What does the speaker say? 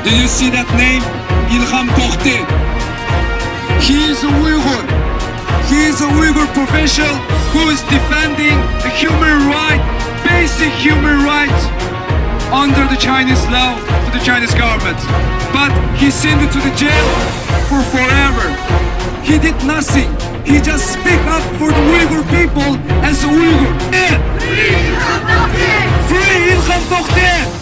Did you see that name? İlham Tohti. He is a Uyghur. He is a Uyghur professional who is defending the human right, basic human rights under the Chinese law to the Chinese government. But he's sent to the jail for forever. He did nothing. He just speak up for the Uyghur people as a Uyghur. Free İlham Tohti!